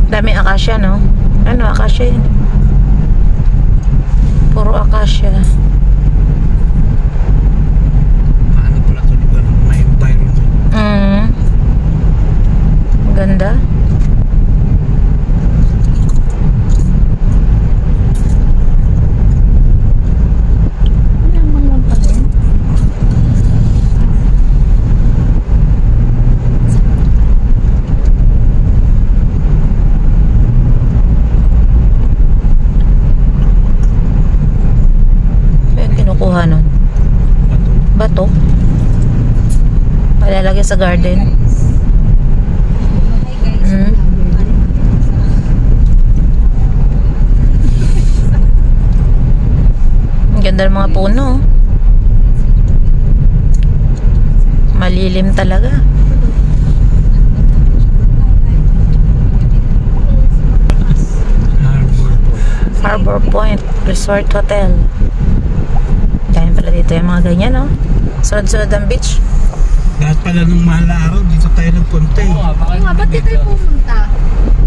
Dami akasya, no? Ano, akasya yun? Puro akasya. Ano pala ito, di ba? May environment. Ganda. Kinukuha nun. Bato. Palalagay sa garden. Ang ganda ng mga puno. Malilim talaga. Harbor Point Resort Hotel. Dahil pala dito yung mga ganyan, no? Sunod-sunod ang beach. Lahat pala nung mahal na araw, dito tayo nagpunta eh. Ba't dito tayo pumunta?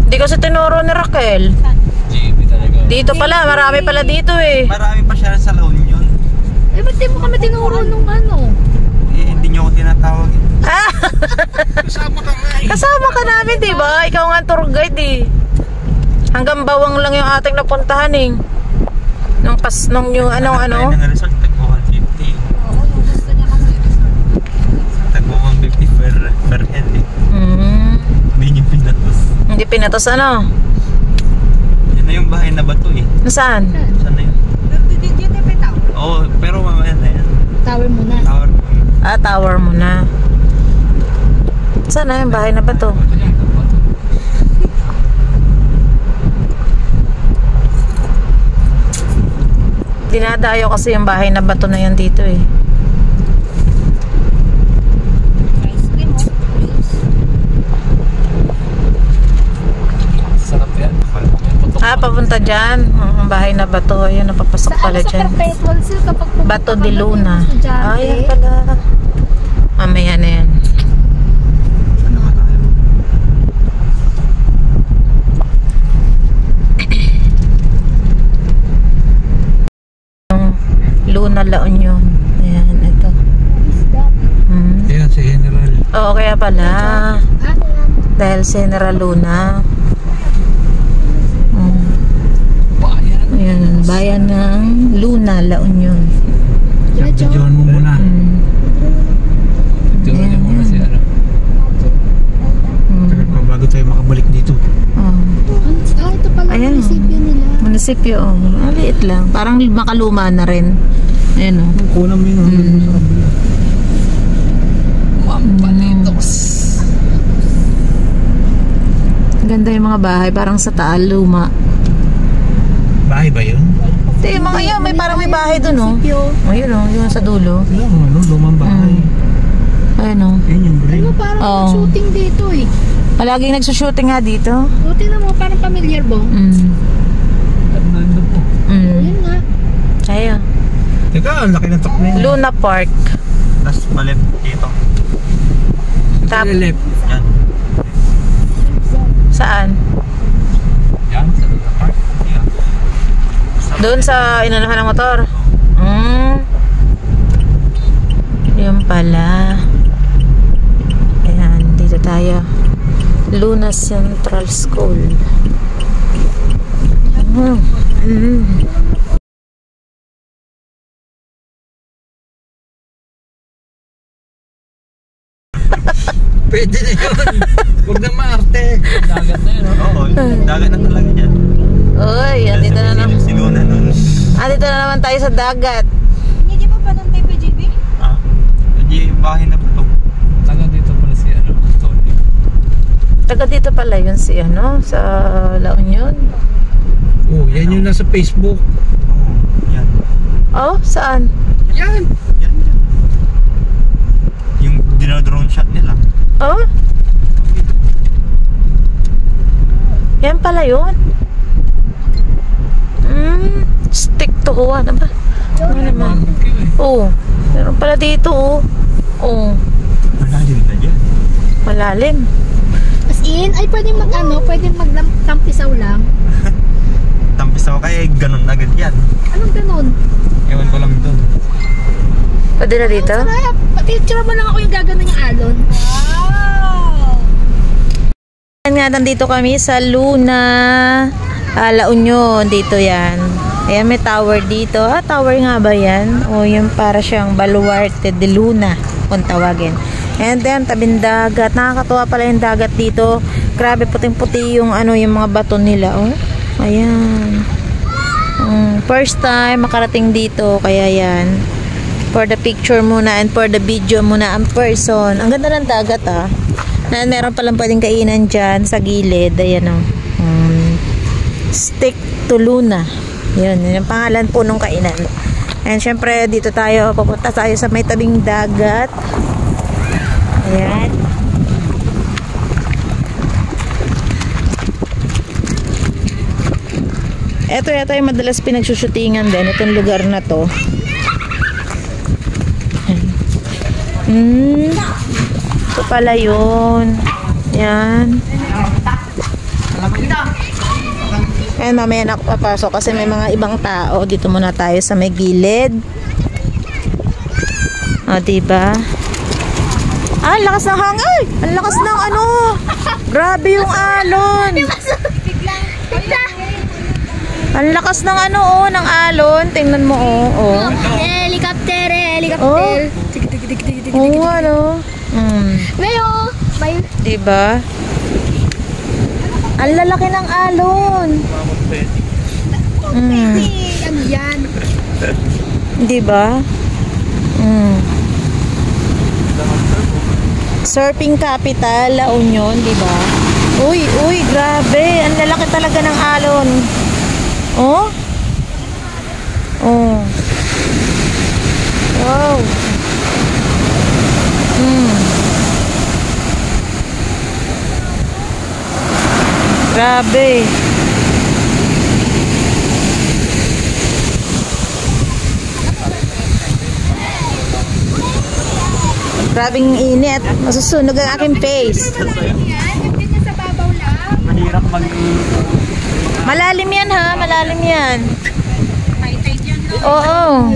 Hindi kasi tinuro ni Raquel. Dito pala, marami pala dito eh. Marami pa siya sa La Union. Eh, ba't di mo kami tinuro nung ano? Eh, hindi niyo ako tinatawag. Kasama ka nga eh. Kasama ka namin, di ba? Ikaw nga ang tour guide eh. Hanggang Bawang lang yung ating napuntahan eh. Nung yung ano. Tayo ng resort, tagpo 150. Oo, yung gusto niya kasi resort. Tagpo 150 per head eh. Hindi niyo pinatos. Hindi pinatos ano? Yan na yung bahay na bato eh. Nasaan? Saan na yun? Pero dito tayo may tower. Oo, pero mamaya na yan. Tower muna. Tower mo yun. Ah, tower muna. Saan na yung bahay na bato? Dinadayo kasi yung bahay na bato na yan dito eh. Ice cream, juice. Sarap yan. Papunta dyan. Ang bahay na bato. Ayun, napapasok pala dyan. Sa Perpetual Seal kapag pumunta Bato ka de doon, Luna. yung estudyante. Ayan pala. Mamaya na yan. Saan na ka tayo? Luna La Union. Ayan, ito. Ayan, si General. Oo, kaya pala. Ano yan? Dahil General Luna. Ayan, bayan ng Luna La Union. Videoan mo muna. Videoan niya muna si ano. Tagal pa bago tayo makabalik dito. Ito pala Ayan. yung munisipyo nila. Munisipyo, maliit lang. Parang makaluma na rin. Ayan o. Kunan mo yun hanggang sa kabila. Mampalitos. Ganda yung mga bahay. Parang sa Taal, luma. Bahay ba yun? Hindi, mga yan. Parang may bahay dun o. Munisipyo. Ayun o, yun sa dulo. Wala mo, ano, lumang bahay. Ayun o. Ayun yung green. Ano parang Oo. shooting dito eh. Palaging nagsushooting nga dito. O, tingnan mo, parang familiar ba? At nando po. Yun nga. Ayun. Teka, ang laki ng takna yun. Luna Park. Tapos malip dito. Tap. Left. Yan. Saan? Yan, sa Luna Park. Yan. Doon sa inanuhan ng motor. Yun pala. Ayan, dito tayo. Luna Central School. Pwede na yun. Huwag na maarte. Dagat na yun, oo. Dagat na talaga dyan. Uy, andito na naman. Si Luna nun. Andito na naman tayo sa dagat. Hindi ba pa nung tayo PGB? Ah, hindi yung bahay na bato. Taga dito pala si ano, Tony. Taga dito pala yun si ano, sa La Union. Oh, yan yung nasa Facebook. Oo, yan. Oh, saan? Yan. Yan, yan. Yung dinodrone shot nila. Oh? Yan pala yun. Stick to ano ba? Ano naman? Oh, meron pala dito oh. Oh, Malalim na dyan. malalim. As in? Ay, pwedeng pwedeng magtampisaw lang. Tampisaw kaya ganun agad yan. Anong ganun? Ewan ko lang doon. Pwede na dito? Sarap. Pati-tira mo lang ako yung gagawin ng alon. Wow! Ayan nga, nandito kami sa Luna, La Union. Dito yan. Ayan, may tower dito. Tower nga ba yan? O yung para siyang Baluarte de Luna kung tawagin. And then, tabing dagat. Nakakatuwa pala yung dagat dito. Grabe, puting-puti yung yung mga bato nila. Oh, ayan. First time makarating dito. Kaya yan. For the picture muna and for the video muna ang person. Ang ganda ng dagat Na meron palang pwedeng kainan dyan sa gilid. Ayan Stick to Luna. Yun yung pangalan po nung kainan. And syempre dito tayo, pupunta tayo sa may tabing dagat. Ayan. Ito yata yung madalas pinagsushootingan din. Itong lugar na to. Ito pala yun. Yan. Ayan, mamaya na ako papasok kasi may mga ibang tao. Dito muna tayo sa may gilid. Diba? Ang lakas ng hangin! Ang lakas ng Grabe yung alon! Ang lakas ng ng alon. Tingnan mo, Helicopter, May diba? Ang lalaki ng alon. Ano yan? Diba? Surfing capital, La Union, diba? Uy, grabe. Ang lalaki talaga ng alon. Wow. Grabe. Grabing init. Masusunog ang aking face. Mahirap Malalim yan malalim yan. Oo.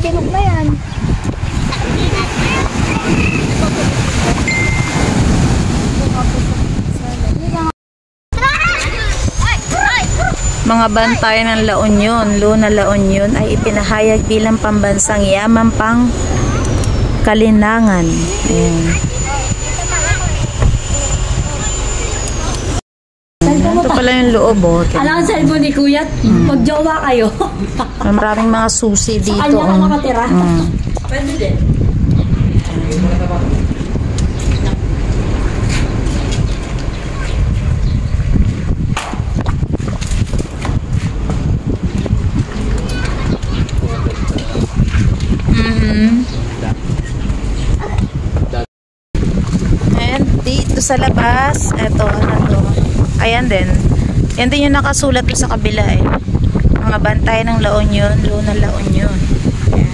Bilog na yan. Mga bantay ng La Union, Luna La Union ay ipinahayag bilang pambansang yaman pang kalinangan. Ayan. Ito pala yung loob. Alam ang cellphone ni Kuya, magjowa kayo. Maraming mga susi dito. Sa kanya ka nakatira. Pwede din. And dito sa labas, eto, ayan din. Yan din yung nakasulat sa kabila Mga bantay ng La Union, Luna La Union. Ayan.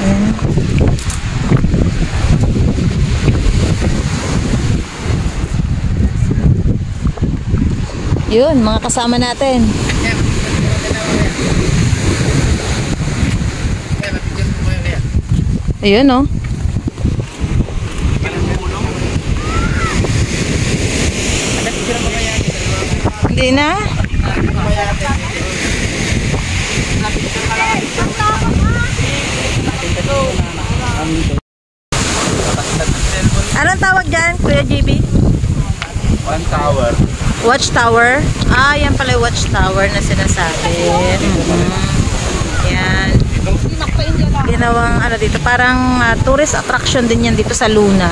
Ayan. Yun, mga kasama natin. Ayun Hindi na? Anong tawag dyan, Kuya JB? One tower. Watchtower? Yan pala yung watchtower na sinasabi. Yan. Ginawang dito, parang tourist attraction din yan dito sa Luna.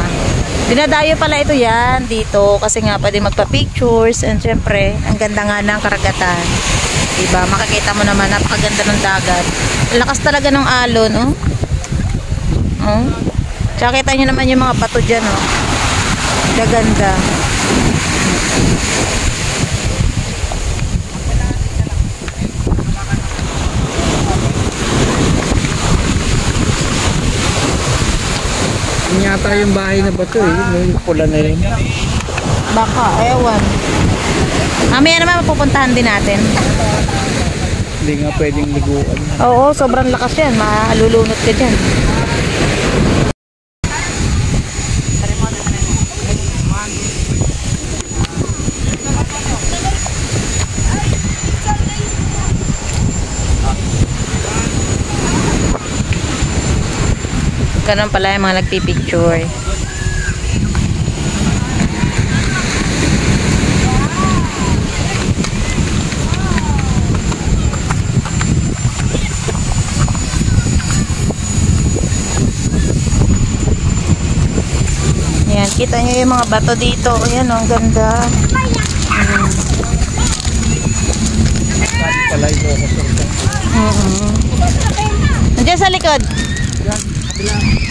Dinadayo pala ito yan dito kasi nga pwede magpa-pictures and syempre, ang ganda nga ng karagatan. Diba? Makikita mo naman, napakaganda ng dagat. Lakas talaga ng alon, oh. Oh. Tsaka kita nyo naman yung mga bato dyan, oh. Gaganda. Yun yata yung bahay na bato eh. Yung pula na yun. Baka, ewan. Mamaya naman mapupuntahan din natin. Hindi nga pwedeng liguan. Oo, sobrang lakas yan. Malulunod ka dyan. Ganun pala yung mga nagpipicture. Ayan, kita nyo yung mga bato dito. Ayan, ang ganda. Pala ito ako sa Nandiyan sa likod. yan, kabila.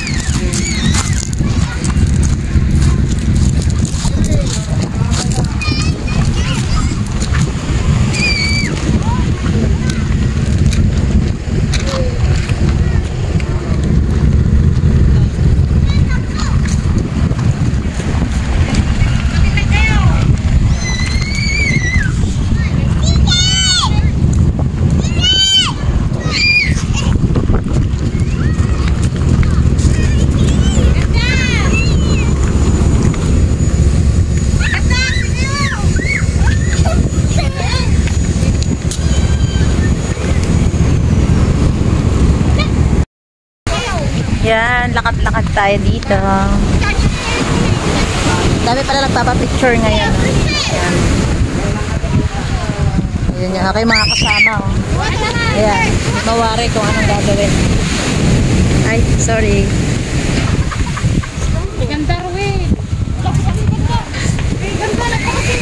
Yan, lakad-lakad tayo dito. Dami pala nagpapapicture ngayon. Yan. Ayan yung aking mga kasama. Oh. Ayan, mawari kung anong gagawin. Ay, sorry. Ganda Ruin. Ganda na kasi.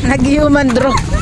Nag-human draw.